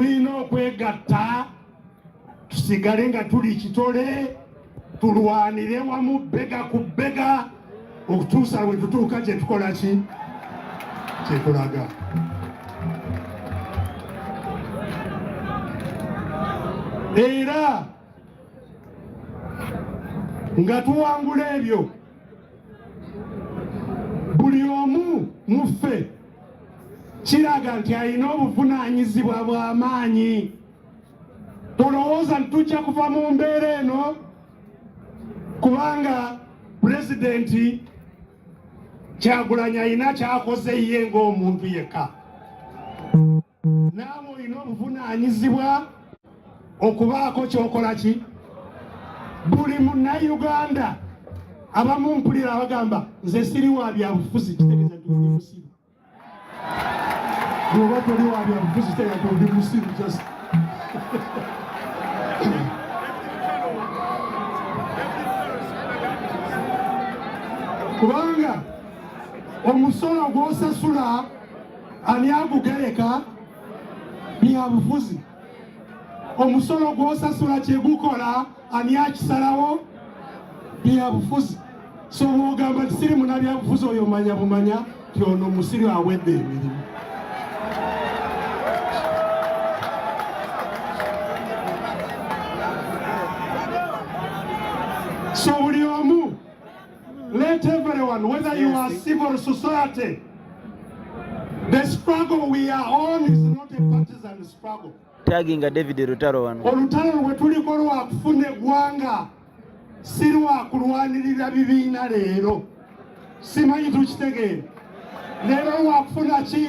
tulina okwegatta tusigale nga tuli kitole tulwanire wamu bega ku bega okutuusa we tutuuka kye tukola ki kyetulaga. Era nga tuwangula ebyo buli omu muffe kiraga nti alina obuvunaanyizibwa bw'amaanyi. Tolowooza ntujja kuva mu mbeera eno kubanga pulezidenti Kyagulanyi alina kyakoze ye ng'omuntu yekka. Naawe olina obuvunaanyizibwa okubaako kyokola ki. Buli munnayuganda abamu mpulira bagamba nze siri wa byabufuzi, kitegeeza nti oli musiru. Bw'oba toli wa byabufuzi kitegeeza nti oli musiru just. Kubanga omusolo gw'osasula ani agugereka byabufuzi. Omusolo gw'osasula kye gukola ani akisalawo byabufuzi. So bw'ogamba nti siri munnabyabufuzi oyo manya bumanya nti ono omusiru awedde emirimu. So buli omu, let everyone, whether you are civil society, the struggle we are on is not a partisan struggle. Tagging David Rutaro wano. Olutalo lwe tuliko lwa kufuna eggwanga si lwa kulwanirira bibiina leero. Simanyi tukitegeera. Leero lwa kufuna ki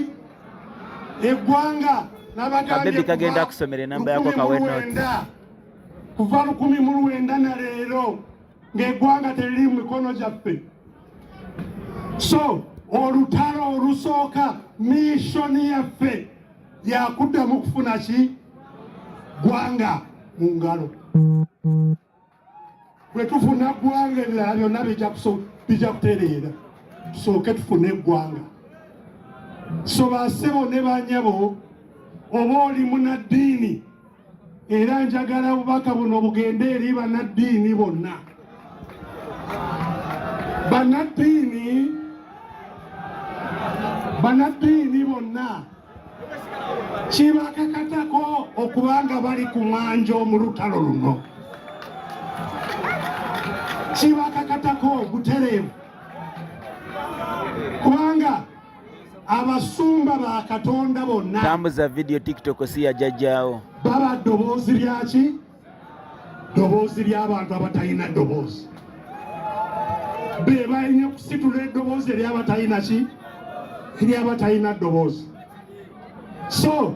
eggwanga n'abagambye kagenda kusomera enamba yako kawenoti. Kuva 19 na leero ng'eggwanga teriri mu mikono gyaffe. So olutalo olusooka missoni yaffe yakuddamu kufuna ki gwanga mu ngalo. Bwe tufuna gwanga ebirala byonna bijja kutereera. Tusooke tufune eggwanga. So bassebo ne banyabo oba oli munnaddiini era njagala obubaka buno bugende eri bannaddiini bonna. Bannaddiini bonna kibakakatako okubanga bali ku mwanjo mu lutalo luno. Kibakakatako obutereevu kubanga abasumba ba Katonda bonna tambuza video TikTok si yajjajjaawo baba ddoboozi lyaki? Ddoboozi ly'abantu abatalina ddoboozi. Be balina kusitula eddoboozi ery'abatalina ki? Ery'abatalina ddoboozi. So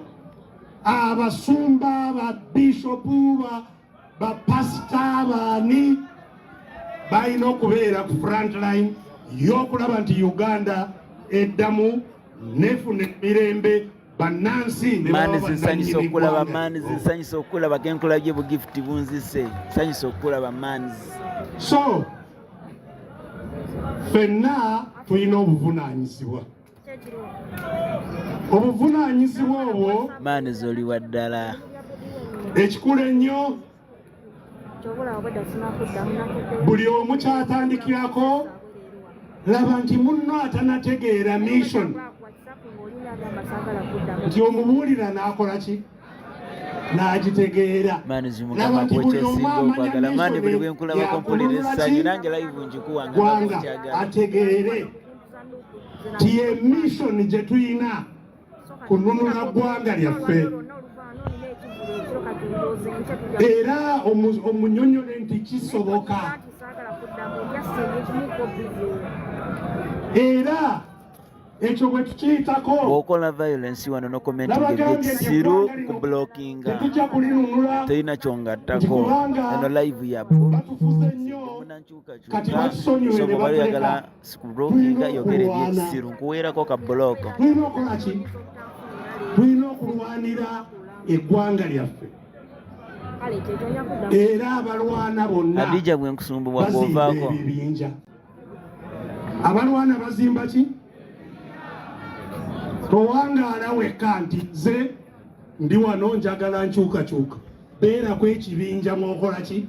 abasumba ba bishopu ba pasita baani balina okubeera ku front line y'okulaba nti Uganda eddamu nefuna emirembe bannansi ne baba nsanyisa okulaba maani nsanyisa okulaba kenkola gye bugifuti bunzise nsanyisa okulaba maani. So ffenna tulina obuvunaanyizibwa. Obuvunaanyizibwa obwo maani z'oliwa ddala. Ekikulu ennyo buli omu kyatandikirako laba nti munno atanategeera mission nti omubuulira n'akola ki? N'agitegeera. Maani zimugamba bwekyesinga okwagala maani buli bwe nkulabako mpulira essanyu nange live njikuwanga ategeere ti ye mission gye tuyina kununula ggwanga lyaffe. Era omunyonyole nti kisoboka. Era ekyo bwe tukiyitako bw'okola violence wano no comment siru ku blockinga terina kyongattako. Eno live yabwo munankyukakyuka soko baliyagala siku blockinga yogera ebyekisiru nkuweerako ka bloko. Tulina okulwanira eggwanga lyaffe. Era abalwana bonna Adija bwe nkusumbubwa bw'ovaako ebibinja. Abalwana bazimba ki? Towangaala wekka nti nze ndi wano njagala nkyukakyuka beerako ekibinja mwokola ki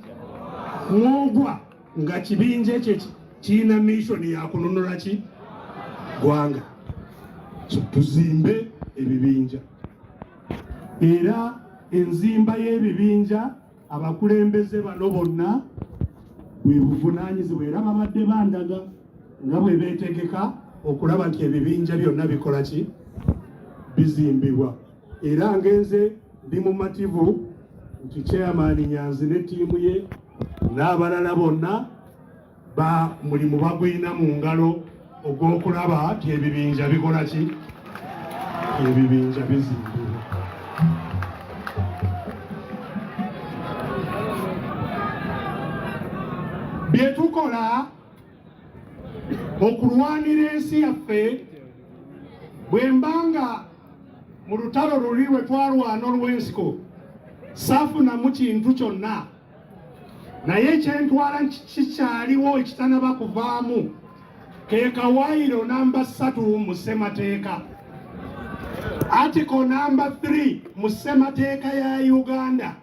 mwogwa nga kibinja ekyo kirina missoni yakununula ki gwanga. So tuzimbe ebibinja era enzimba y'ebibinja abakulembeze bano bonna bwe buvunaanyizibwa era babadde bandaga nga bwe beetegeka okulaba nti ebibinja byonna bikola ki bizimbibwa. Era ngenze ndi mumativu nti chairman Nyanzi ne ttiimu ye n'abalala bonna mulimu bagwina mu ngalo ogw'okulaba nti ebibinja bikola ki ebibinja bizimbibwa. bye tukola okulwanira ensi yaffe bwe mbanga mu lutalo luli lwe twalwana olw'ensiko saafunamu kintu kyonna naye ekyentwala kikyaliwo ekitanaba kuvaamu ke kawaayiro namba 3 mu ssemateeka article namba 3 mu ssemateeka ya Uganda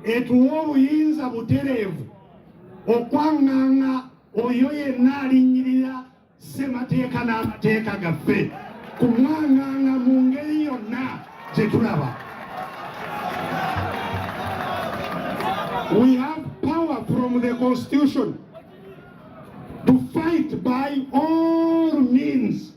etuwa obuyinza butereevu okwaŋŋaŋŋa oyo yenna alinnyirira ssemateeka n'amateeka gaffe kumwaŋŋaŋŋa mu ngeri yonna gye tulaba. We have power from the Constitution to fight by all means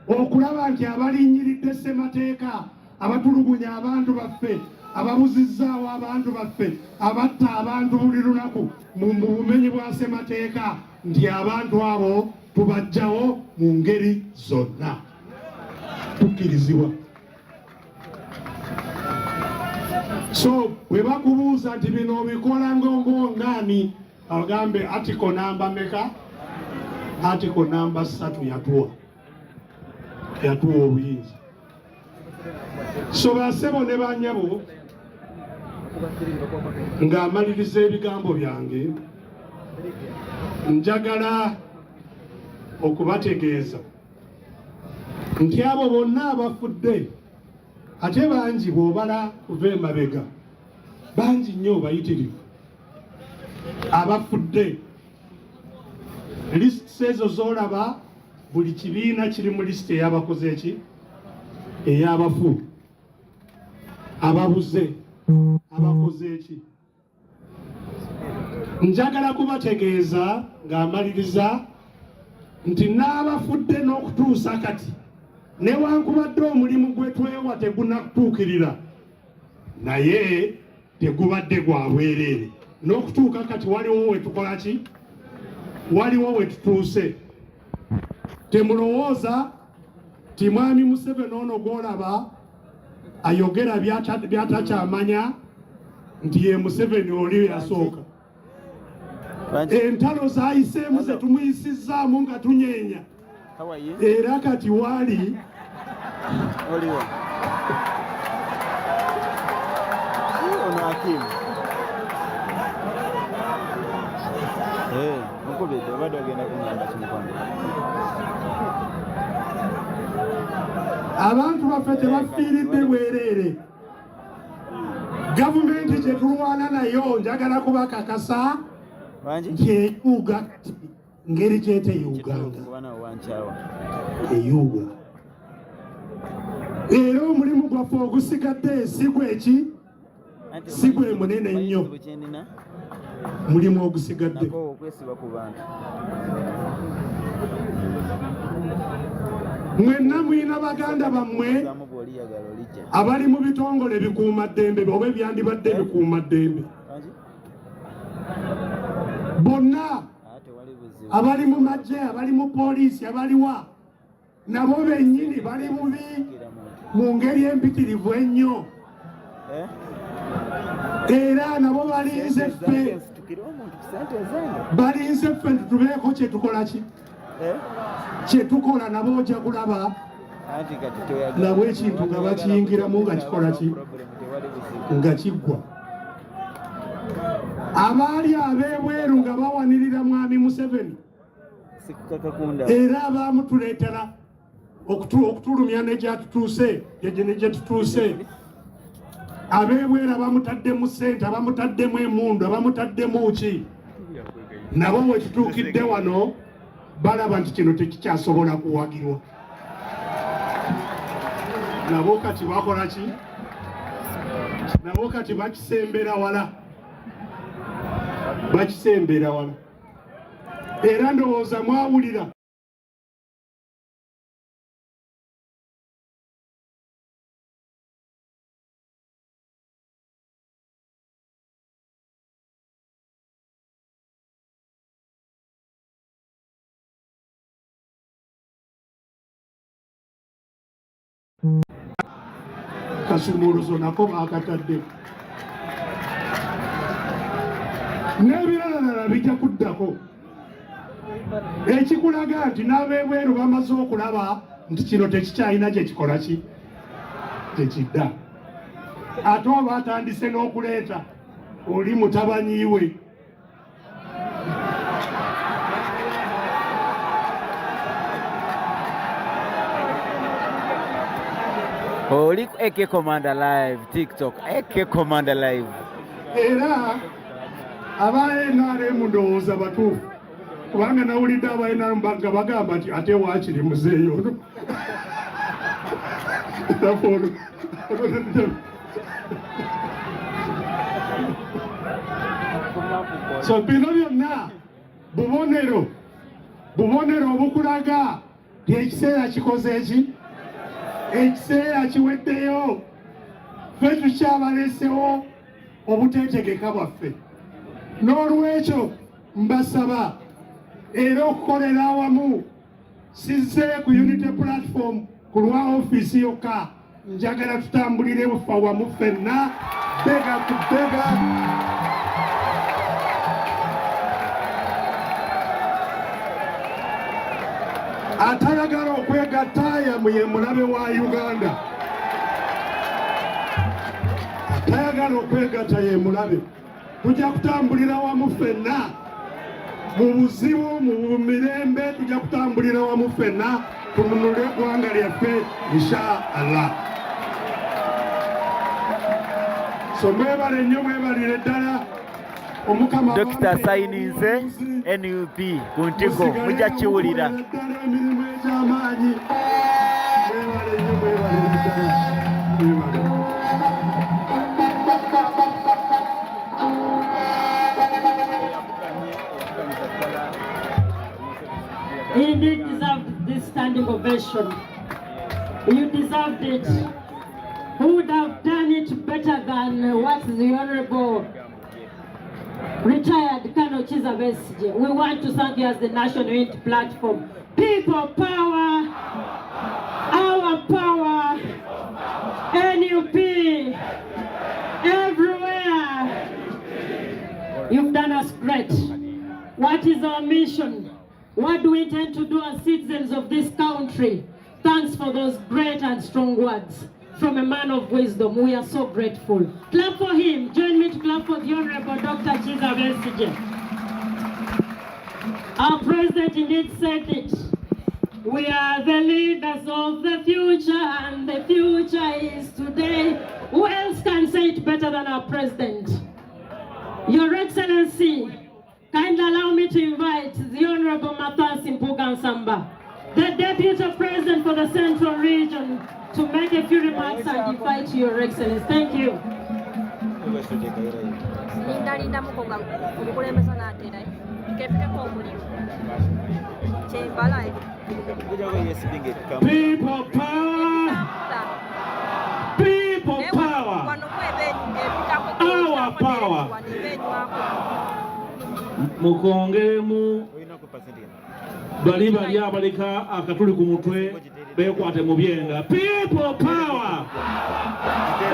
okulaba nti abalinnyiridde ssemateeka abatulugunya abantu baffe ababuzizzaawo abantu baffe abatta abantu buli lunaku mu bumenyi bwa ssemateeka nti abantu abo tubajjawo mu ngeri zonna tukkirizibwa. So bwe bakubuuza nti bino obikola ng'ongani agambe article namba meka article namba 3 yatuwa obuyinza. So basebo ne banyabo ng'amaliriza ebigambo byange njagala okubategeeza nti abo bonna abafudde ate bangi bw'obala kuva emabega bangi nnyo bayitirivu abafudde. Lisiti ezo z'olaba buli kibiina kiri mu lisiti ey'abakoze eki ey'abafu ababuze abakoze eki. Njagala kubategeeza ng'amaliriza nti n'abafudde n'okutuusa kati newankubadde omulimu gwe twewa tegunakutuukirira naye tegubadde gwa bwereere n'okutuuka kati waliwo we tukola ki waliwo we tutuuse. Temulowooza ti mwami Museveni ono gw'olaba ayogera byatakyamanya nti ye Museveni oli yasooka. Entalo zayiseemu ze tumuyisizzaamu nga tunyeenya era kati wali oliwa ono Hakim mukubidde obadde ogenda kuŋŋamba kimukwano. Abantu baffe tebafiiridde bwereere. Gavumenti gye tulwana nayo njagala kubakakasa gyeyuga ngeri gyete Uganda eyuga. Era omulimu gwaffe ogusigadde si gwe munene nnyo mulimu ogusigadde. Mwenna mulina baganda bammwe abali mu bitongole bikuumaddembe oba ebyandibadde bikuumaddembe bonna abali mu magye abali mu poliisi abaliwa nabo bennyini bali bubi mu ngeri empitirivu ennyo era nabo balinze ffe tutubeeko kyetukola ki kyetukola nabo ojja kulaba nabo ekintu nga bakiyingiramu nga kikola ki nga kiggwa. Abaali ab'ebweru nga bawanirira mwami Museveni era abaamutuleetera okutulumya ne gye tutuuse abebwera bamutaddemu ssente, abamutaddemu emmundu, abamutaddemu ki, nabo bwe kituukidde wano balaba nti kino tekikyasobola kuwagirwa. Nabo kati bakola ki? Nabo kati bakisembera wala. Bakisembera wala. Era ndowooza mwawulira. Kasumuluzo nako bakatadde. N'ebirala bijja kuddako. Ekikulaga nti n'abebweru bamaze okulaba nti kino tekikyalina kye kikola ki? Tekidda. Ate oba atandise n'okuleeta oli mutabani we. Oli Eke Commander Live, TikTok, Eke Commander Live. Era aba NRM ndowooza batuufu. Kubanga nawulidde aba NRM nga bagamba nti ate waakiri muzeeyo ono. So bino byonna bubonero obukulaga nti ekiseera kikoze eki? Ekiseera kiweddeyo. Ffe tukyabalesewo obuteetegeka bwaffe. N'olwekyo mbasaba era okukolera awamu. Sizze ku Unity Platform ku lwa ofiisi yokka. Njagala tutambulire bufa wamu ffenna bega ku bega. Atayagala okwegatta ye mulabe wa Uganda. Atayagala okwegatta ye mulabe. Tujja kutambulira wamu ffenna mu buzibu mu mirembe. Tujja kutambulira wamu ffenna tununule eggwanga lyaffe insha Allah. So mwebale nnyo, mwebalire ddala. Dr. Sayininze NUP ku Ntigo mujja kiwulira. You indeed deserved this standing ovation. You deserved it. Who would have done it better than what the Honorable retired Colonel Chiza Besigye? We want to thank you as the National Unity Platform. People power, our power, NUP, everywhere. You've done us great. What is our mission? What do we intend to do as citizens of this country? Thanks for those great and strong words from a man of wisdom. We are so grateful. Clap for him. Join me to clap for the Honorable Dr. Chiza Besigye. Our president indeed said it. We are the leaders of the future, and the future is today. Who else can say it better than our president? Your Excellency, kindly allow me to invite the Honorable Matthias Mpuga, the Deputy President for the Central Region, to make a few remarks and invite Your Excellency. Thank you. People power! People power! Our power! Mukongeremu bali abaleka akatuli ku mutwe bekwate mu byenga. People power!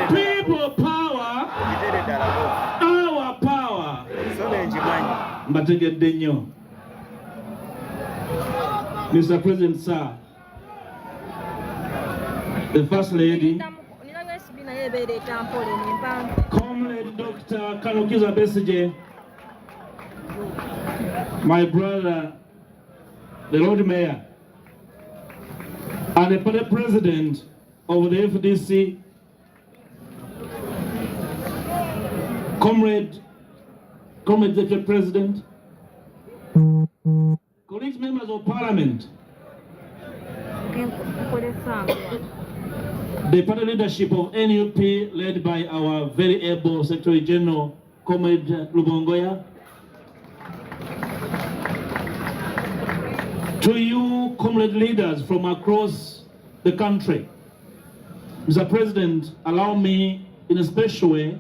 People power! Our power! Mbategedde nnyo. Mr. President, sir, the First Lady, Comrade Dr. Colonel Chiza Besigye, my brother, the Lord Mayor, and the President of the FDC, Comrade Deputy President, colleagues, members of Parliament, the party leadership of NUP, led by our very able Secretary General, Comrade Lubongoya, to you, comrade leaders from across the country, Mr. President, allow me in a special way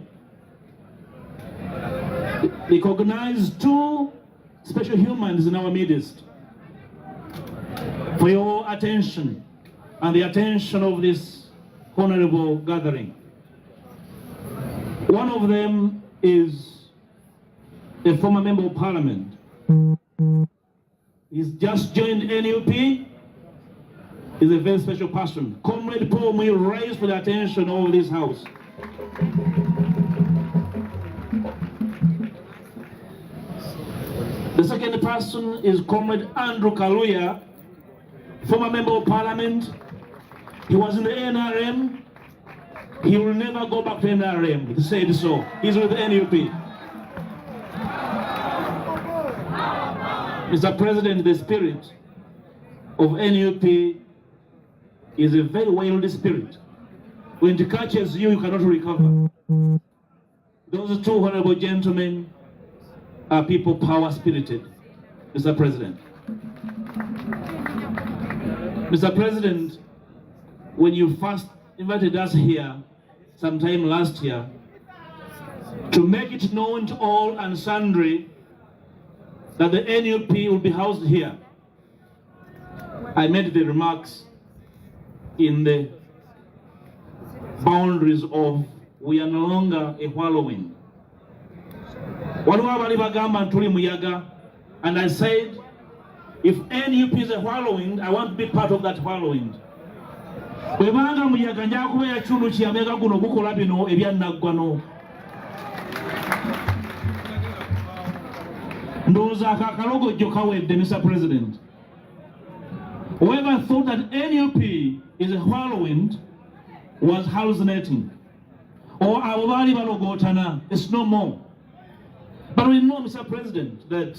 recognize two special humans in our midst for your attention and the attention of this honorable gathering. One of them is a former member of Parliament. He's just joined NUP. He's a very special person. Comrade Paul, may rise for the attention of this house. The second person is Comrade Andrew Kaluya, former member of Parliament. He was in the NRM. He will never go back to NRM. He said so. He's with the NUP. Mr. President, the spirit of NUP is a very wild spirit. When it catches you, you cannot recover. Those two honorable gentlemen are people power spirited, Mr. President. Mr. President, when you first invited us here sometime last year to make it known to all and sundry that the NUP will be housed here, I made the remarks in the boundaries of we are no longer a whirlwind. And I said, if NUP is a whirlwind, I want to be part of that whirlwind. Mr. President, whoever thought that NUP is a whirlwind was hallucinating. Or it's no more. But we know, Mr. President, that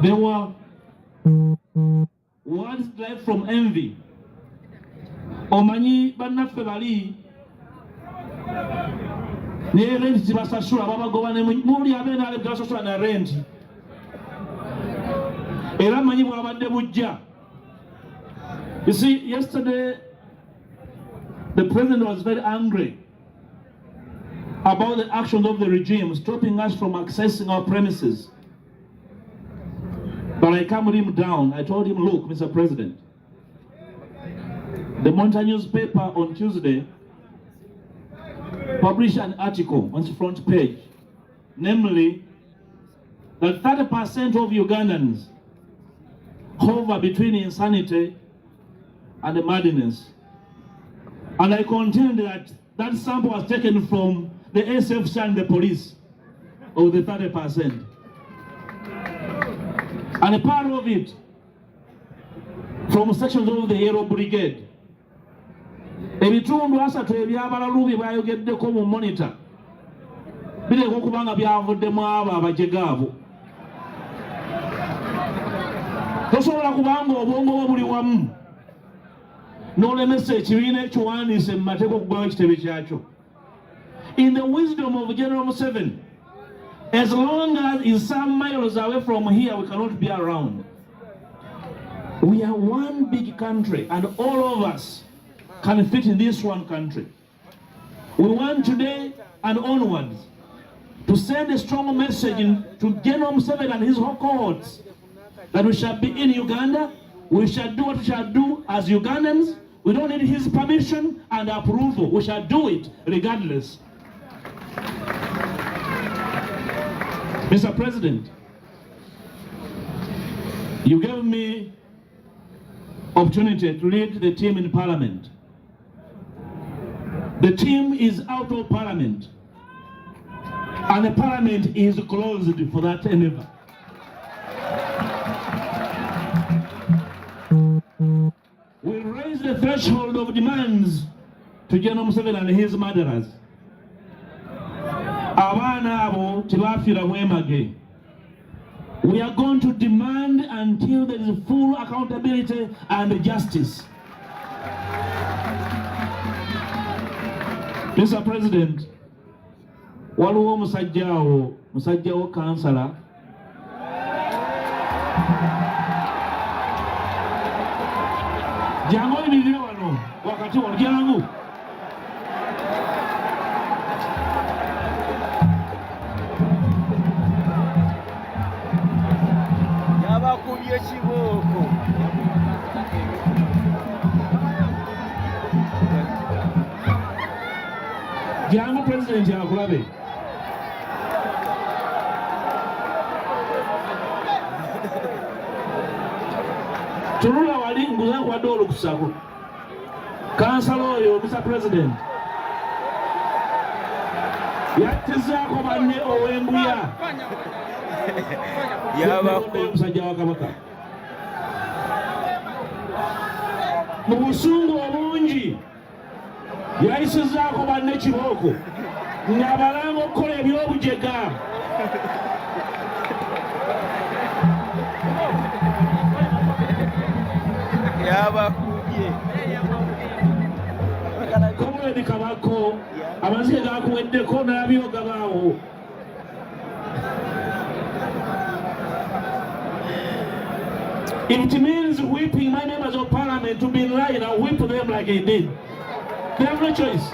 there were words derived from envy. Omanyi bannaffe bali ne rent tibasasula babagoba ne muli abeera ale tibasasula na rent. Era manyi bwabadde bujja. You see, yesterday the president was very angry about the actions of the regime stopping us from accessing our premises. But I calmed him down. I told him, look, Mr. President, the Monitor newspaper on Tuesday published an article on its front page, namely that 30% of Ugandans hover between insanity and madness. And I contend that that sample was taken from the SFC and the police of the 30%. And a part of it from sections of the Hero Brigade. Ebitundu asatu ebyabalalubi bayogeddeko mu monitor bireka okubanga byavuddemu abo abajegaavu. Tosobola kubanga obwongo bwo buli wamu n'olemesa ekibiina ekiwandiise mu mateeka okugwawo ekitebe kyakyo. In the wisdom of General Museveni, as long as he's some miles away from here, we cannot be around. We are one big country, and all of us can fit in this one country. We want today and onwards to send a strong message to General Museveni and his cohorts that we shall be in Uganda, we shall do what we shall do as Ugandans. We don't need his permission and approval. We shall do it regardless. Mr. President, you gave me opportunity to lead the team in Parliament. The team is out of Parliament, and the Parliament is closed for that endeavor. We raise the threshold of demands to General Museveni and his murderers. abaana abo tebafiira mwemage. We are going to demand until there is full accountability and justice. Mr. President, waliwo musajjawo kansala jangu oyimirire wano wakati wano jangu. Yabakubye ekibooko. Jangu President akulabe. Tunula wali nguza kwa dolo kusako. Kansala oyo Mr. President. Yatizako banne owembuya. Yabakubye musajja wa Kabaka. Mu busungu obungi yayisizaako banne kibooko ng'abalanga okukola ebyobujega. yabakubye. Comrade Kabako amazike gakuweddeko n'abyoga baawo. If it means whipping my members of parliament to be lying, I'll whip them like he did. They have no choice.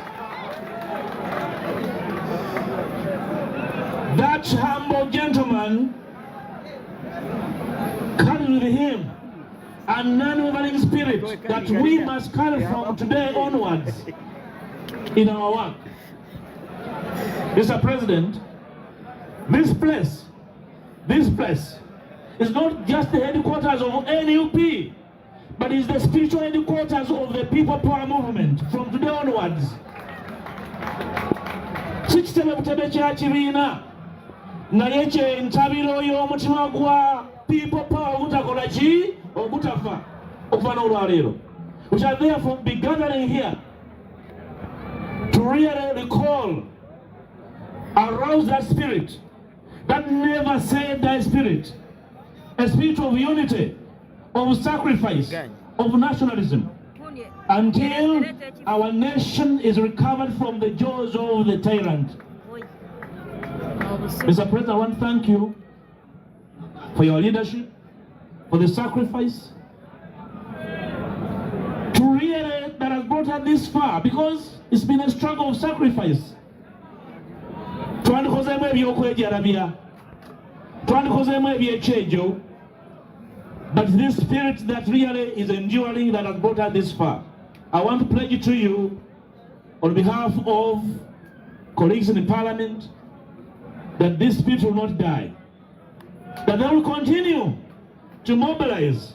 That humble gentleman carried with him a non-wavering spirit that we must carry from today onwards in our work. Mr. President, this place is not just the headquarters of NUP, but is the spiritual headquarters of the People Power Movement from today onwards. Sikitebe butebe kya kibiina naye kyentabiro y'omutima gwa People Power ogutakola ki ogutafa okuva n'olwaleero. We shall therefore be gathering here to really recall, arouse that spirit that never said that spirit, a spirit of unity, of sacrifice, of nationalism, until our nation is recovered from the jaws of the tyrant. Mr. President, I want to thank you for your leadership, for the sacrifice, to really that has brought us this far, because it's been a struggle of sacrifice. Twandikozemu ebyokwejarabya, twandikozemu ebyekyejo, but this spirit that really is enduring that has brought us this far. I want to pledge to you on behalf of colleagues in the parliament that this spirit will not die, that they will continue to mobilize,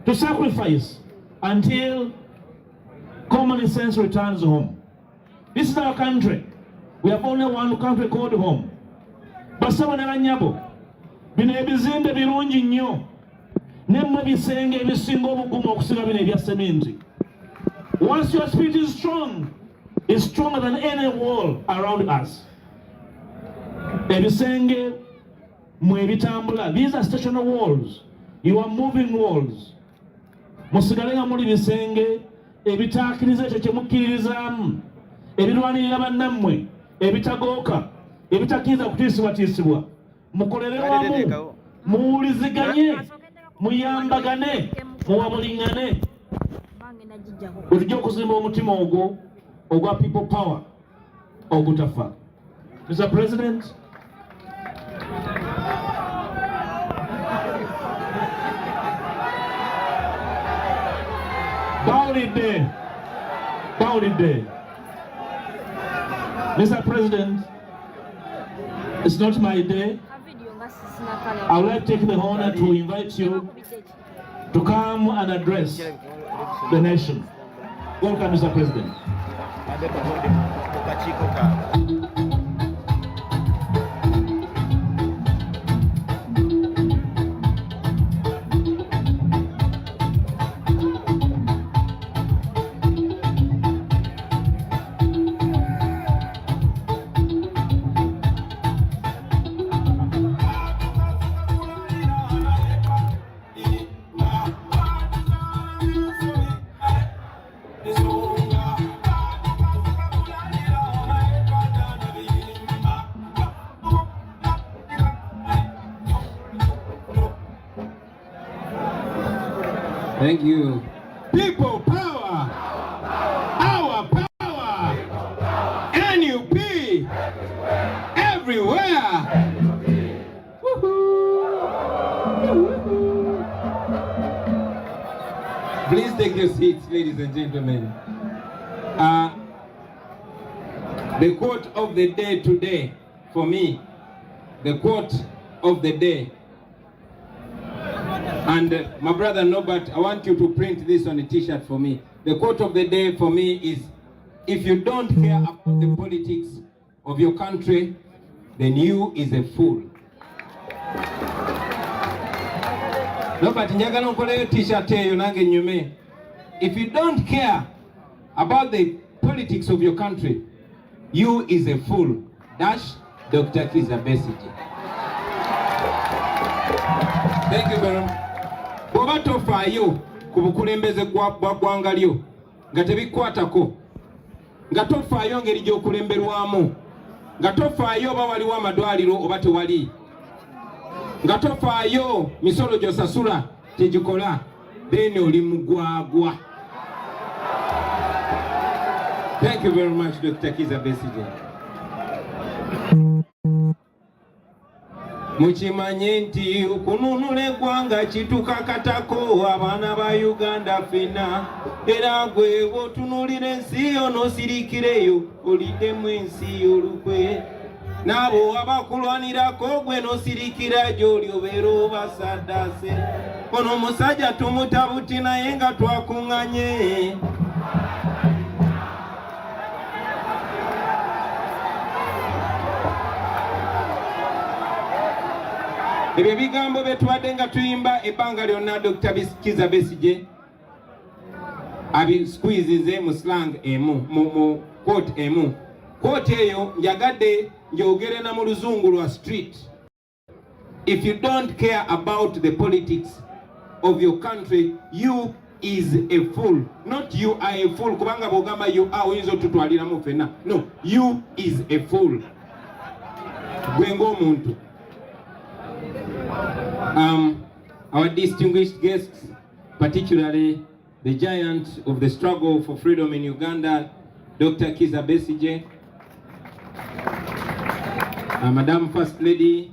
to sacrifice until common sense returns home. This is our country. We have only one country called home. Basaba n'abanyabo bino ebizimbe birungi nnyo nemwe bisenge ebisinga obugumu okusinga bino ebya sementi. Once your spirit is strong, it's stronger than any wall around us. Ebisenge mwe bitambula, these are stationary walls. You are moving walls. Musigale nga muli bisenge ebitaakiriza ekyo kye mukkiririzaamu, ebirwanirira bannammwe, ebitagooka, ebitakkiriza kutiisibwatiisibwa. Mukolere wamu, muwuliziganye, muyambagane, muwabulingane. Tujja okuzimba omutima ogwo ogwa people power ogutafa. Mr. President, bawulidde. Mr. President, it's not my day. I would like to take the honor to invite you to come and address the nation. Welcome, Mr. President. Thank you. People power. Our power. NUP. Everywhere. Please take your seats, ladies and gentlemen. The quote of the day today, for me, the quote of the day. And my brother Norbert, I want you to print this on a t-shirt for me. The quote of the day for me is, if you don't care about the politics of your country, then you is a fool. Norbert, njagala nkole t-shirt eyo nange nyume. If you don't care about the politics of your country, you is a fool. Dash Dr. Kizza Besigye. Thank you very much. Bw'oba tofaayo ku bukulembeze bwa ggwanga lyo nga tebikwatako, nga tofaayo ngeri gy'okulemberwamu, nga tofaayo oba waliwo amadwaliro oba tewali, nga tofaayo misolo gy'osasula tegikola, then oli mugwagwa. Thank you very much, Dr. Kizza Besigye. Mukimanye nti okununula eggwanga kitukakatako abaana ba Uganda ffenna, era gwe bw'otunuulira ensi yo n'osirikireyo oliddemu ensi y'olukwe, n'abo abakulwanirako gwe n'osirikira gy'oli obeera obasaddaase. Ono omusajja tumutabuti naye nga twakuŋŋanye. Ebyo bigambo betwadde nga tuyimba ebbanga lyonna Dr. Kizza Besigye abisqueezeze mu slang emu, mu quote emu. Quote eyo njagadde njogere na mu luzungu lwa street. If you don't care about the politics of your country, you is a fool. Not you are a fool. Kubanga bogamba you are oyinza otutwaliramu ffenna. No, you is a fool. Gwe ng'omuntu. Our distinguished guests, particularly the giant of the struggle for freedom in Uganda, Dr. Kizza Besigye, Madam First Lady,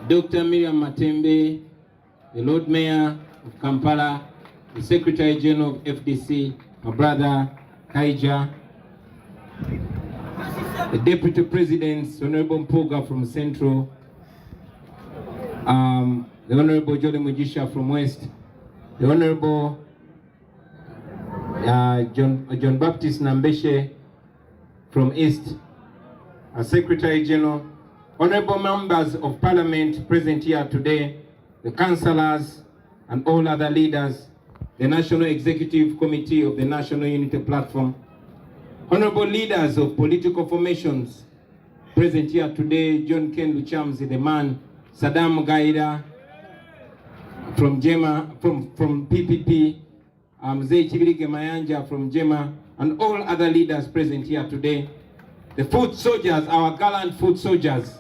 Dr. Miriam Matembe, the Lord Mayor of Kampala, the Secretary General of FDC, my brother Kaija, the Deputy President, Honorable Mpuga from Central, the Honorable Jolly Mujisha from West, the Honorable John Baptist Nambeshe from East, our Secretary General, Honorable Members of Parliament present here today, the councillors and all other leaders, the National Executive Committee of the National Unity Platform, honorable leaders of political formations present here today, John Ken Luchamzi, the man, Saddam Gaida from Jema, from PPP, Mzee Chibirige Mayanja from Jema, and all other leaders present here today. The foot soldiers, our gallant foot soldiers,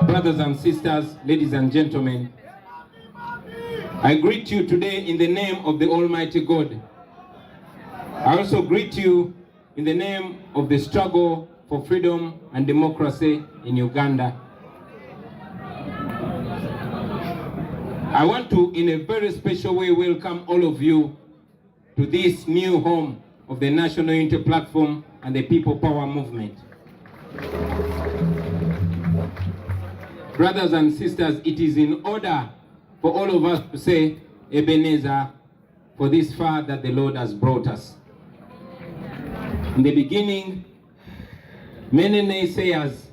brothers and sisters, ladies and gentlemen, I greet you today in the name of the Almighty God. I also greet you in the name of the struggle for freedom and democracy in Uganda. I want to, in a very special way, welcome all of you to this new home of the National Unity Platform and the People Power Movement. Brothers and sisters, it is in order for all of us to say, Ebenezer, for this far that the Lord has brought us. In the beginning, many naysayers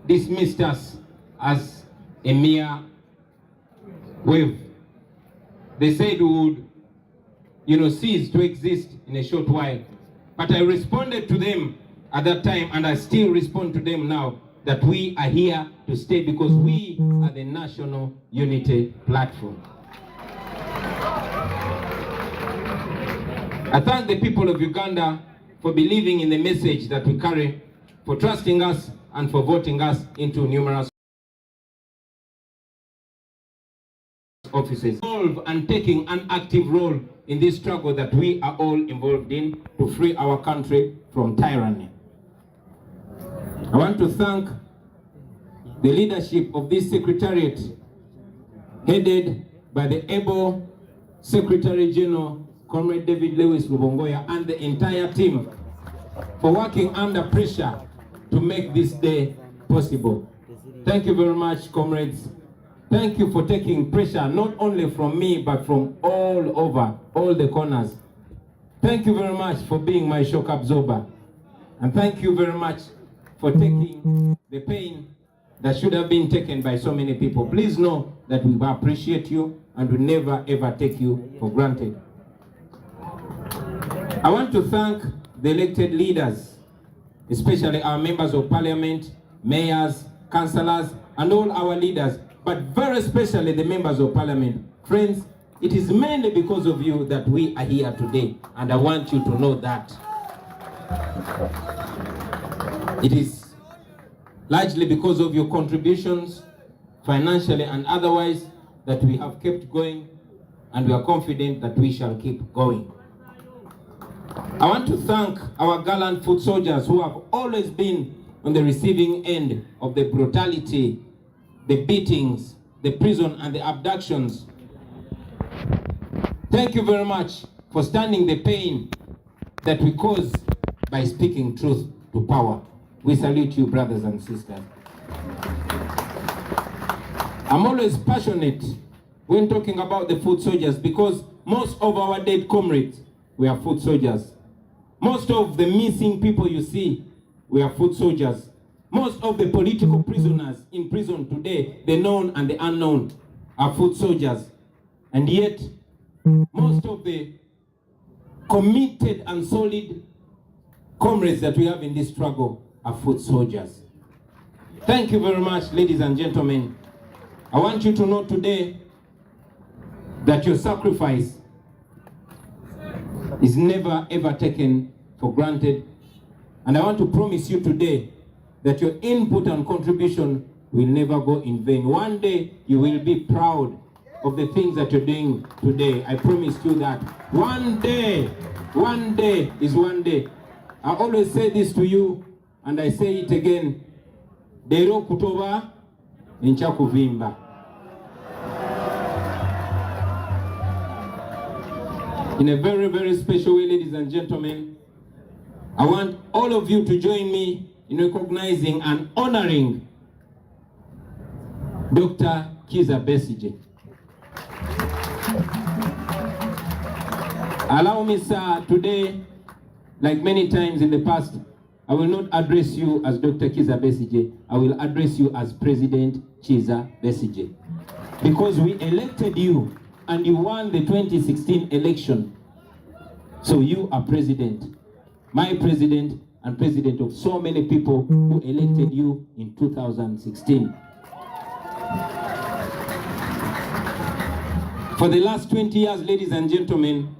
dismissed us as a mere wave. They said we would, cease to exist in a short while. But I responded to them at that time, and I still respond to them now, that we are here to stay because we are the National Unity Platform. I thank the people of Uganda for believing in the message that we carry, for trusting us, and for voting us into numerous offices. Involved and taking an active role in this struggle that we are all involved in to free our country from tyranny. I want to thank the leadership of this secretariat, headed by the able Secretary General, Comrade David Lewis Lubongoya, and the entire team for working under pressure to make this day possible. Thank you very much, comrades. Thank you for taking pressure, not only from me, but from all over, all the corners. Thank you very much for being my shock absorber. And thank you very much for taking the pain that should have been taken by so many people. Please know that we appreciate you and we never ever take you for granted. I want to thank the elected leaders, especially our members of parliament, mayors, councillors, and all our leaders, but very especially the members of parliament. Friends, it is mainly because of you that we are here today, and I want you to know that. It is largely because of your contributions, financially and otherwise, that we have kept going, and we are confident that we shall keep going. I want to thank our gallant foot soldiers who have always been on the receiving end of the brutality, the beatings, the prison, and the abductions. Thank you very much for standing the pain that we cause by speaking truth to power. We salute you, brothers and sisters. I'm always passionate when talking about the foot soldiers because most of our dead comrades were foot soldiers. Most of the missing people you see were foot soldiers. Most of the political prisoners in prison today, the known and the unknown, are foot soldiers. And yet, most of the committed and solid comrades that we have in this struggle are foot soldiers. Thank you very much, ladies and gentlemen. I want you to know today that your sacrifice is never ever taken for granted. And I want to promise you today that your input and contribution will never go in vain. One day you will be proud of the things that you're doing today. I promise you that. One day is one day. I always say this to you, and I say it again. Dero kutoba nincha kuvimba. In a very, very special way, ladies and gentlemen, I want all of you to join me in recognizing and honoring Dr. Kizza Besigye. Allow me, sir, today, like many times in the past, I will not address you as Dr. Kizza Besigye. I will address you as President Kizza Besigye. Because we elected you and you won the 2016 election. So you are president, my president, and president of so many people who elected you in 2016. For the last 20 years, ladies and gentlemen,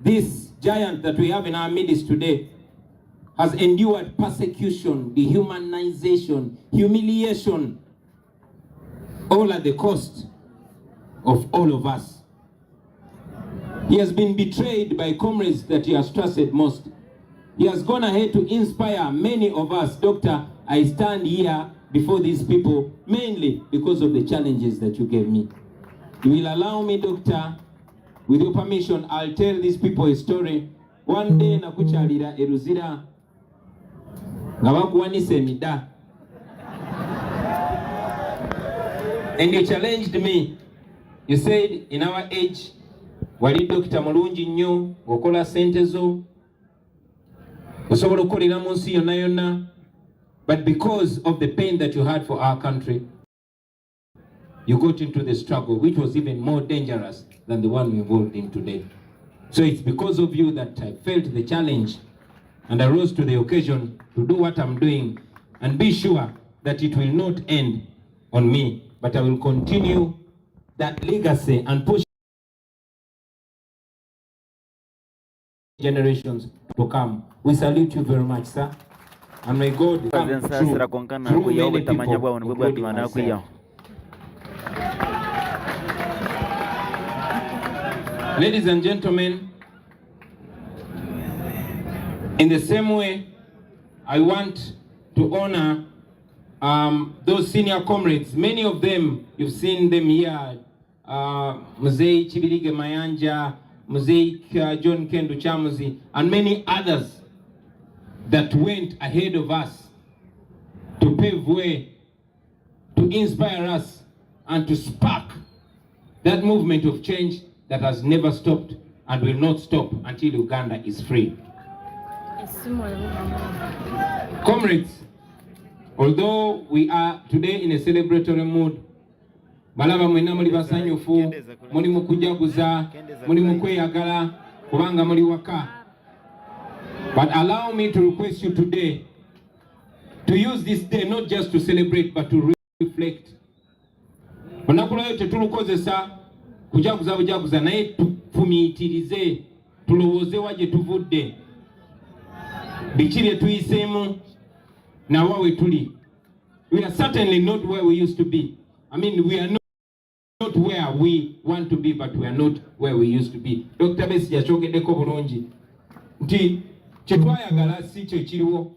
this giant that we have in our midst today has endured persecution, dehumanization, humiliation, all at the cost of all of us. He has been betrayed by comrades that he has trusted most. He has gone ahead to inspire many of us. Doctor, I stand here before these people mainly because of the challenges that you gave me. You will allow me, Doctor, with your permission, I'll tell these people a story. One day, nakuchalira eruzira ngabakuwanise emida. And you challenged me. You said, in our age, wali Dr. mulungi nnyo, okola sente zo, osobola okukolera mu nsi yonna yonna, but because of the pain that you had for our country, you got into the struggle, which was even more dangerous than the one we're involved in today. So it's because of you that I felt the challenge and I rose to the occasion to do what I'm doing and be sure that it will not end on me, but I will continue that legacy and push generations to come. We salute you very much, sir. And may God come through many people, including myself. Ladies and gentlemen, in the same way, I want to honor those senior comrades. Many of them, you've seen them here. Mzee Chibirige Mayanja, Mzee John Kendo Chamuzi, and many others that went ahead of us to pave way, to inspire us, and to spark that movement of change that has never stopped and will not stop until Uganda is free. Comrades, although we are today in a celebratory mood, balaba mwena muli basanyufu, muli mukujaguza, muli mukweyagala, kubanga muli waka. But allow me to request you today to use this day not just to celebrate but to reflect. Onakulayo tetulukozesa kujaguza bujaguza naye tufumiitirize, tulowooze waje tuvudde. Bikiri tuyisemu na wawe tuli. We are certainly not where we used to be. I mean, we are not where we want to be, but we are not where we used to be. Dr. Besi yachogeddeko bulungi nti kyetwayagala si kyo kiriwo,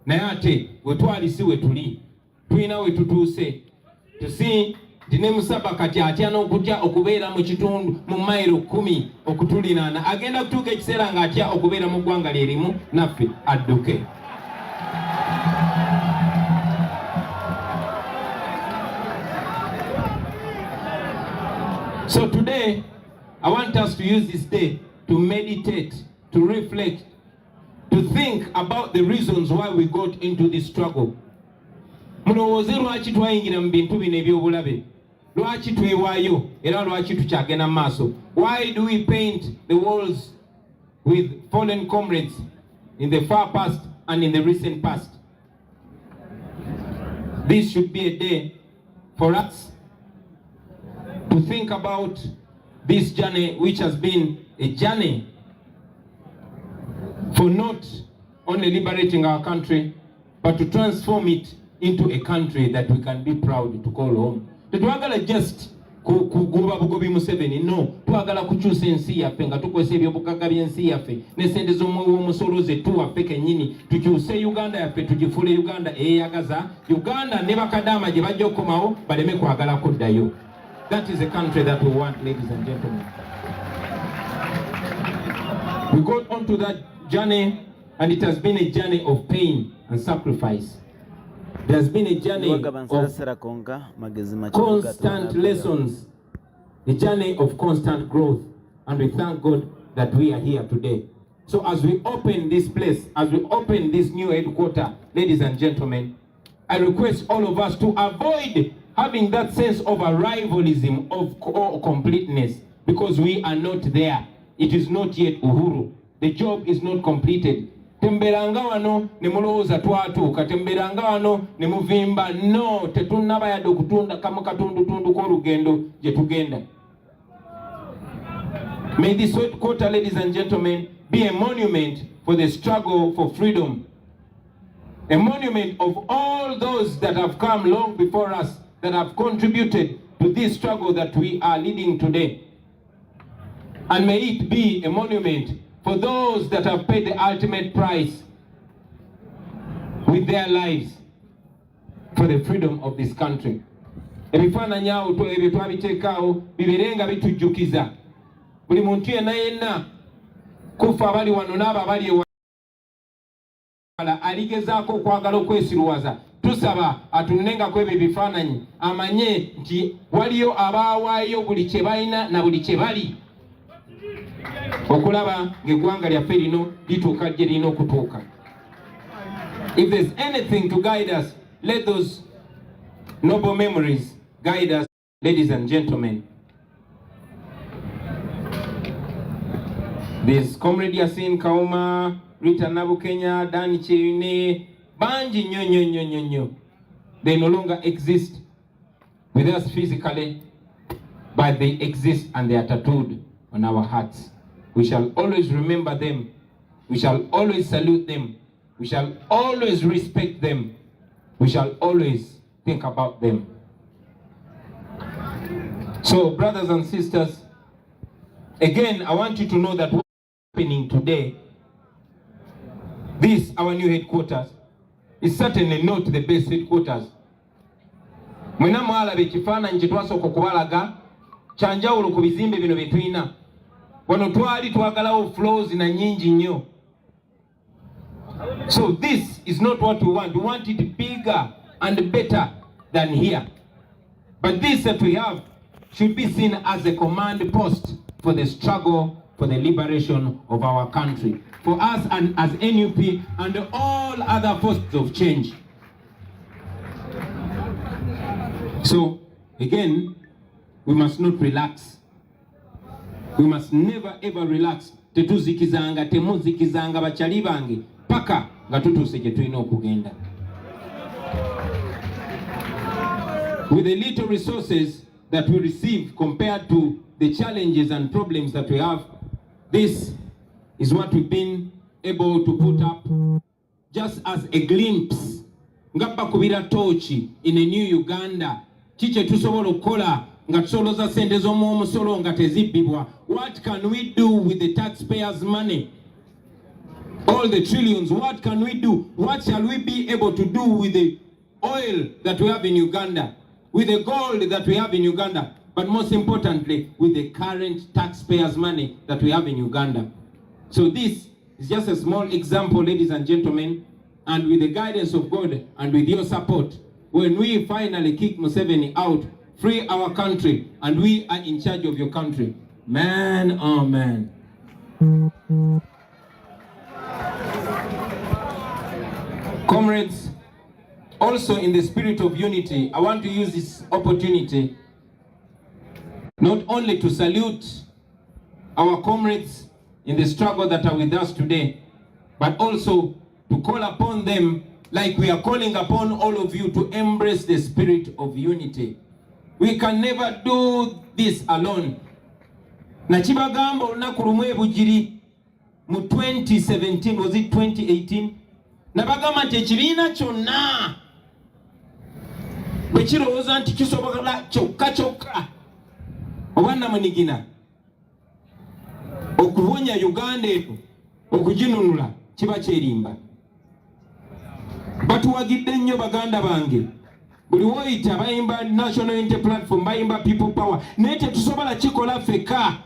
naye ate we twali si we tuli, tulina we tutuuse. Tusi ne Musaba kati atya n'okutya okubeera mu kitundu mu mayiro 10 okutulinaana, agenda kutuuka ekiseera ng'atya okubeera mu ggwanga lyerimu naffe adduke. So today, I want us to use this day to meditate, to reflect, to think about the reasons why we got into this struggle. Mulowooze lwaki twayingira mu bintu bino eby'obulabe, lwaki twewaayo era lwaki tukyagenda maaso. Why do we paint the walls with fallen comrades in the far past and in the recent past? This should be a day for us to think about this journey, which has been a journey for not only liberating our country, but to transform it into a country that we can be proud to call home. Tetwagala just kugoba bugobi Museveni, no, twagala kukyusa ensi yaffe nga tukozesa ebyobugagga by'ensi yaffe n'essente z'omusolo ze tuwaffe kennyini, tukyuse Uganda yaffe tugifuule Uganda eyeyagaza, Uganda ne bakadaama gye bajja okukomawo baleme kwagala kuddayo. That is a country that we want, ladies and gentlemen. We got onto that journey, and it has been a journey of pain and sacrifice. There has been a journey of constant lessons, a journey of constant growth, and we thank God that we are here today. So as we open this place, as we open this new headquarters, ladies and gentlemen, I request all of us to avoid having that sense of arrivalism, of completeness, because we are not there. It is not yet Uhuru. The job is not completed. Temberanga wano ne mulowooza twatuuka, temberanga wano ne muvimba, no, tetunnaba yadde okutunda kamu katundutundu k'olugendo gye tugenda. May this headquarter, ladies and gentlemen, be a monument for the struggle for freedom. A monument of all those that have come long before us, that have contributed to this struggle that we are leading today. And may it be a monument for those that have paid the ultimate price with their lives for the freedom of this country. Ebifaananyi awo ebyo twabiteekaawo bibeerenga bitujjukiza buli muntu yenna kufa abali wano n'abo abali ewala aligezaako okwagala okwesiruwaza. Tusaba atunenga kwebyo ebifaananyi amanye nti waliyo abaawaayo buli kye balina na buli kye bali okulaba ng'eggwanga lyaffe lino lituuka gye lirina okutuuka. If there's anything to guide us, let those noble memories guide us, ladies and gentlemen. There's Comrade Yasin Kauma, Rita Nabukenya, Dani Cheune, Banji nyo. They no longer exist with us physically, but they exist and they are tattooed on our hearts. We shall always remember them We shall always salute them. We shall always respect them. We shall always think about them. So, brothers and sisters, again, I want you to know that what's happening today, this, our new headquarters, is certainly not the best headquarters. Mwena mwala bekifana nje twasooka okubalaga kyanjawulo ku bizimbe bino bye tulina. Wano twali twagalawo floors na nyingi nnyo. So this is not what we want. We want it bigger and better than here. But this that we have should be seen as a command post for the struggle for the liberation of our country. For us and as NUP and all other forces of change. So, again, we must not relax. We must never ever relax. Tetuzikizanga, temuzikizanga bachali bange. Paka nga tutuse kye tulina okugenda. With the little resources that we receive compared to the challenges and problems that we have, this is what we've been able to put up just as a glimpse. Ngapa kubira tochi in a new Uganda. Chiche tusobola okukola nga tusoloza sente z'omusolo nga tezibbibwa. What can we do with the taxpayers' money? All the trillions, what can we do? What shall we be able to do with the oil that we have in Uganda? With the gold that we have in Uganda? But most importantly, with the current taxpayers' money that we have in Uganda. So this is just a small example, ladies and gentlemen, and with the guidance of God and with your support, when we finally kick Museveni out, free our country, and we are in charge of your country. Man, oh man. Comrades, also in the spirit of unity, I want to use this opportunity not only to salute our comrades in the struggle that are with us today, but also to call upon them like we are calling upon all of you to embrace the spirit of unity. We can never do this alone. Nachibagamba olunaku lumu ebugiri mu 2017, was it 2018? Nabagamba nti ekibiina kyonna bwe kirowooza nti kisobola kyokka kyokka oba namunigina okuwonya Uganda eno okuginunula kiba kyerimba. Batuwagidde nnyo baganda bange. Buli woyita bayimba National Unity Platform, bayimba People Power. Naye tetusobola kikola ffekka.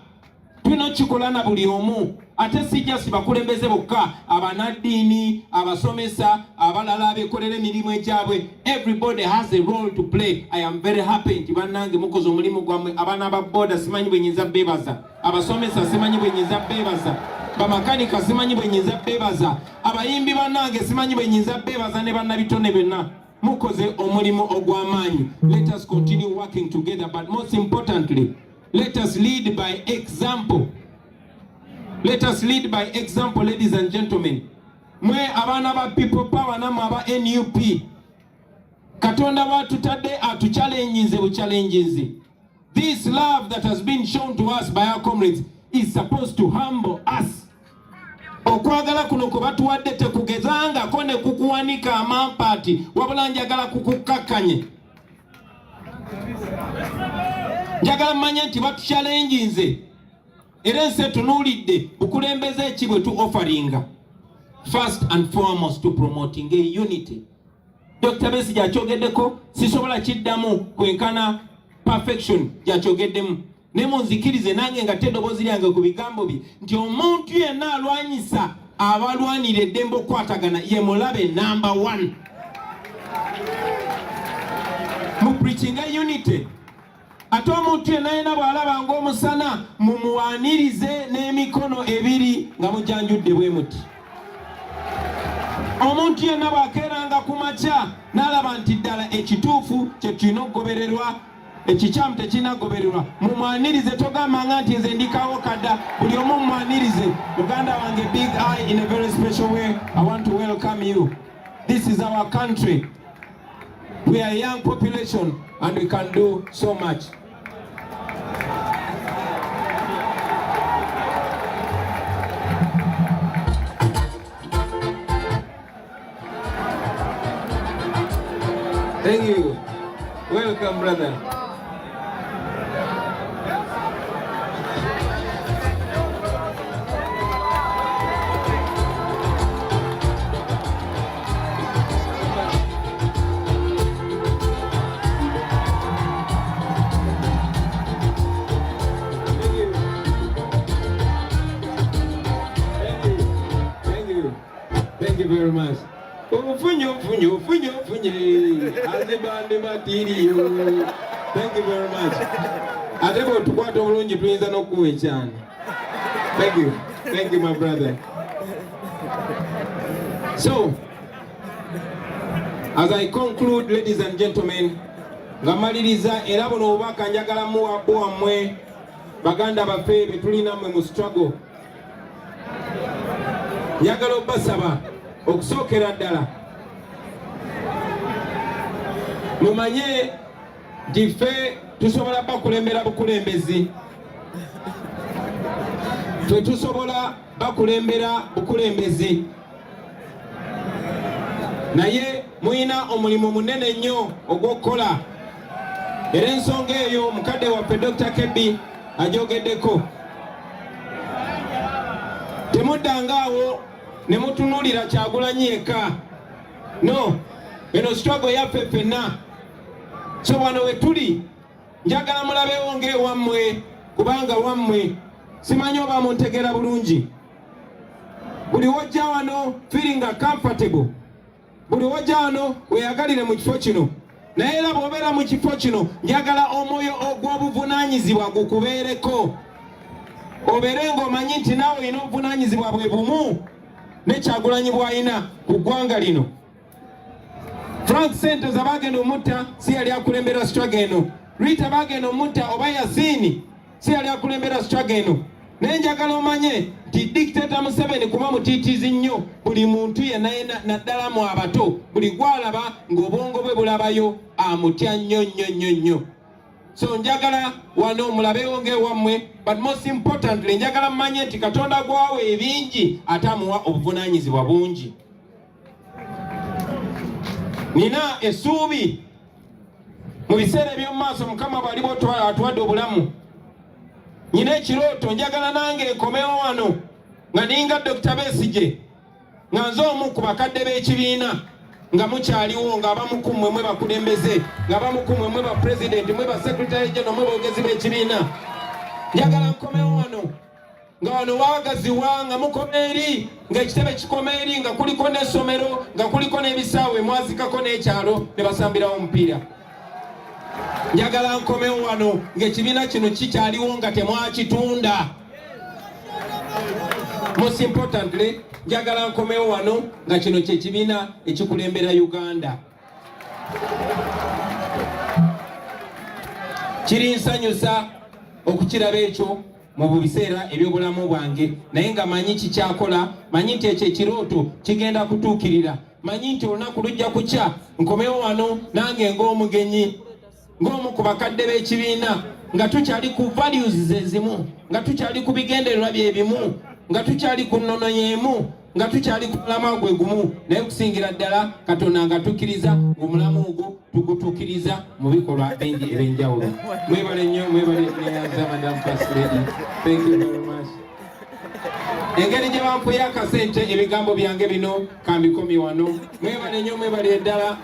Tulina kikola na buli omu. Ate sijja si bakulembeze bokka, abanaddiini, abasomesa, abalala abeekolera emirimu egyabwe. Everybody has a role to play. I am very happy nti bannange mukoze omulimu gwammwe. Abaana ba boda simanyi bwe nyinza beebaza. Abasomesa simanyi bwe nyinza beebaza. Bamakanika simanyi bwe nyinza beebaza. Abayimbi bannange simanyi bwe nyinza beebaza ne bannabitone benna. Mukoze omulimu ogw'amaanyi. Let us continue working together, but most importantly, let us lead by example. Let us lead by example, ladies and gentlemen. Mwe abana ba People Power namwe aba NUP. Katonda batutadde atuchallenges buchallenges. This love that has been shown to us by our comrades is supposed to humble us. Okwagala kuno kwe batuwadde tekugezanga ko ne kukuwanika amampaati wabula njagala kukukakkanye. Njagala mmanye nti batuchallenges. Era ensi etunuulidde bukulembeze ki bwe tu offeringa. First and foremost to promoting a unity. Dr. Besigye akyogeddeko, sisobola kiddamu kwenkana perfection gyakyogeddemu. Ne munzikirize nange nga teddoboozi lyange ku bigambo bye nti omuntu yenna alwanyisa abalwanira eddembe okukwatagana ye mulabe number 1. Mu preaching a unity. Ate omuntu yenna yena bw'alaba ng'omusana mumuwaanirize n'emikono ebiri nga mujanjudde bwe muti. Omuntu yenna bw'akeeranga ku makya n'alaba nti ddala ekituufu kye tulina okugobererwa, ekikyamu tekinagobererwa, mumwanirize. Togambanga nti nze ndikawo kadda, buli omu mumwanirize. Uganda wange, big eye in a very special way. I want to welcome you. This is our country. We are a young population and we can do so much. Thank you. Welcome, brother. Thank you very much. Thank you very much. Thank you, my brother. So, as I conclude, ladies and gentlemen, ngamaliriza era buno obubaka njagala muwammwe baganda baffe betulina mmwe mu struggle. Njagala obbasaba okusookera ddala mumanye nti ffe tusobola bakulembera bukulembezi, ffe tusobola bakulembera bukulembezi, naye muyina omulimu munene nnyo ogw'okukola, era ensonga eyo mukadde waffe Dr. Kebbi ajogeddeko. Temuddangaawo ne mutunuulira Kyagulanyi yekka. No, eno struggle yaffe ffenna. So wano we tuli njagala mulabewo ng'ewammwe, kubanga wammwe simanyi oba muntegeera bulungi. Buli wojja wano feeling comfortable, buli wojja wano weyagalire mu kifo kino, naye era bw'obeera mu kifo kino njagala omwoyo ogw'obuvunaanyizibwa gukubeereko, obeere ng'omanyi nti naawe olina obuvunaanyizibwa bwe bumu ne Kyagulanyi bw'alina ku ggwanga lino. Frank Sentes abagenda omutta si yali akulembera struggle eno. Rita bagenda omutta oba Yasini si yali akulembera struggle eno. Naye njagala omanye nti dictator Museveni kuba mutiitiizi nnyo buli muntu yenna naddala mu abato, buli gwalaba ng'obwongo bwe bulabayo amutya nnyo nnyo nnyo nnyo. So njagala wano mulabewo ng'ewammwe, but most importantly njagala mmanye nti Katonda gwawe ebingi ate amuwa obuvunaanyizibwa bungi. Nina essuubi mu biseera eby'omu maaso Mukama bw'aliba atuwadde obulamu. Nina ekirooto njagala nange nkomewo wano nga ninga Dr. Besigye, nga nze omu ku bakadde b'ekibiina, nga mukyaliwo ng'abamu ku mmwe mwe bakulembeze, ng'abamu ku mmwe mwe ba president, mwe ba secretary general, mwe boogezi b'ekibiina. Njagala nkomewo wano nga wano waagaziwa nga mukoma eri, ng'ekitebe kikoma eri, nga kuliko n'essomero, nga kuliko n'ebisaawe, mwazikako n'ekyalo ne basambirawo omupiira. Njagala nkomewo wano ng'ekibiina kino kikyaliwo nga temwakitunda. Most importantly, njagala nkomewo wano nga kino ky'ekibiina ekikulembera Uganda. Kirinsanyusa okukiraba ekyo mu biseera eby'obulamu bwange, naye nga manyi kikyakola, manyi nti ekyo ekirooto kigenda kutuukirira, manyi nti olunaku lujja kukya nkomewo wano nange ng'omugenyi, ng'omu ku bakadde b'ekibiina, nga tukyali ku values ezimu, nga tukyali ku bigendererwa bye bimu, nga tukyali ku nnono y'emu, nga tukyali ku mulamu gwe gumu, naye okusingira ddala Katonda nga tukkiriza omulamu ogwo tugutuukiriza mu bikolwa bingi eb'enjawulo. Mwebale nnyo, mwebale neyanza Madam First Lady. Thank you very much. Engeri gye banfuye akasente ebigambo byange bino kambikomye wano. Mwebale nnyo, mwebale ddala.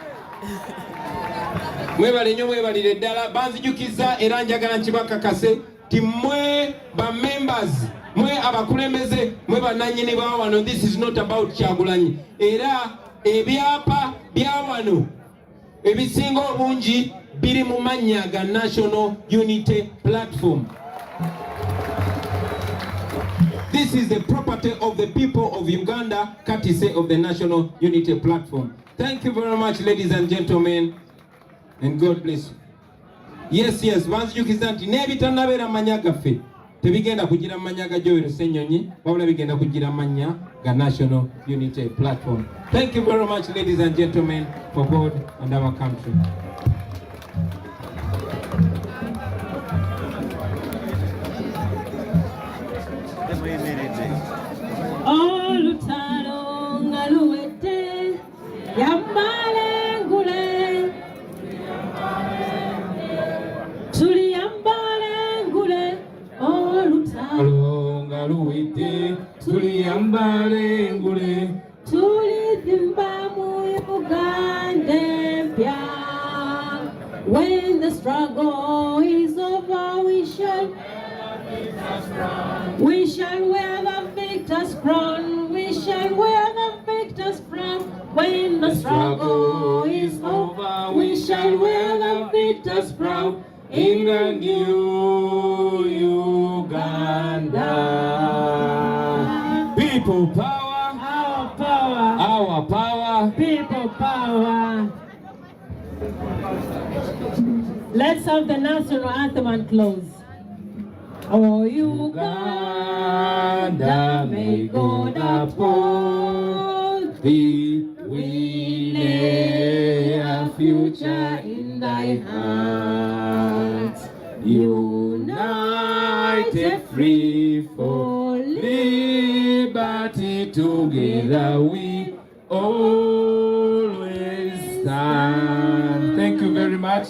Mwebale nnyo, mwebalire ddala. Banzijukiza era njagala nkibakakase ti mmwe ba members, mwe abakulembeze, mwe bannannyini ba wano. This is not about Kyagulanyi. Era ebyapa bya wano ebisinga obungi biri mu mannya ga National Unity Platform. This is the property of the people of Uganda, courtesy of the National Unity Platform. Thank you very much, ladies and gentlemen, and God bless you. Yes, banzijukiza nti n'ebitanabeera manya gaffe tebigenda kugira manya ga Joel Ssenyonyi, wabula bigenda kugira manya ga National Unity Platform. Thank you very much, ladies and gentlemen, for God and our country. Olutalo nga luwedde, yammale ngule, nga luwedde tuliyambale engule tulivimba mu Uganda empya. When the struggle is over, we shall wear the victor's crown. We shall wear the victor's crown. When the struggle is over, we shall wear the victor's crown in the new Uganda. People power, Our power, our power. people power. Let's have the national anthem and close. Oh, Uganda, may God uphold thee. We lay a future in thy hands. United, free for liberty, together we always stand. Thank you very much.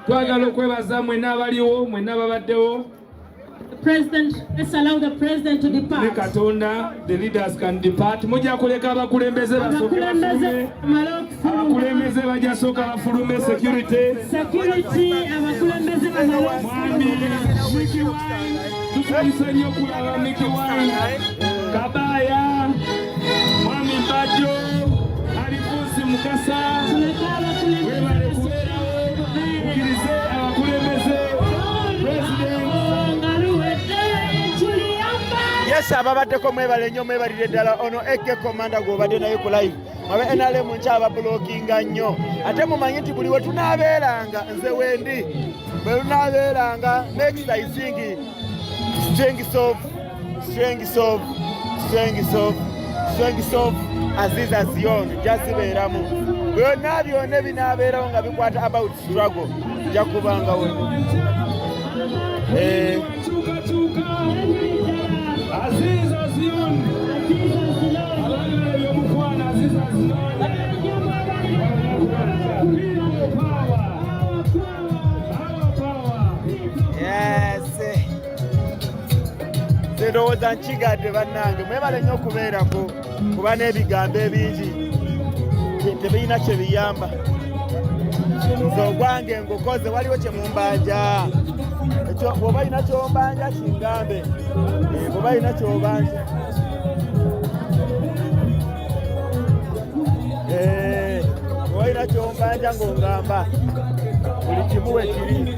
Twagala okwebaza mwenna abaliwo, mwenna babaddewo. President, let's allow the president to Ne depart. Katonda, the leaders can depart. Mujja kuleka abakulembeze basooke bafulume. Abakulembeze bajja sooka bafulume security. Security, abakulembeze Mwami Miki Wine, tusanyuse nnyo okulaba Miki Wine. Kabaya, Mwami Bajjo, Alifuusi Mukasa. Webale kubeerawo, mukkirize abakulembeze. President. Yes, ababaddeko mwebale nnyo mwebalire ddala ono Eke Commander gw'obadde naye ku live mwabe NRM nkyaba blockinga nnyo ate mumanyi nti buli we tunaabeeranga nze wendi bwe tunaabeeranga next I think strength of Aziza Zion jasibeeramu byonna byonna ebinaabeerawo nga bikwata about struggle nja kubanga we Aziza Zion. Aziza Zion. Yes. Ndowooza nkigadde bannange mwebale nnyo okubeerako kuba n'ebigambo ebingi tebirina kye biyamba. Nze ogwange ngukoze waliwo kye mumbanja. Bw'oba olina ky'ombanja kingambe. Bw'oba olina ky'obanja. Bw'oba olina ky'ombanja ng'ongamba buli kimu we kiri.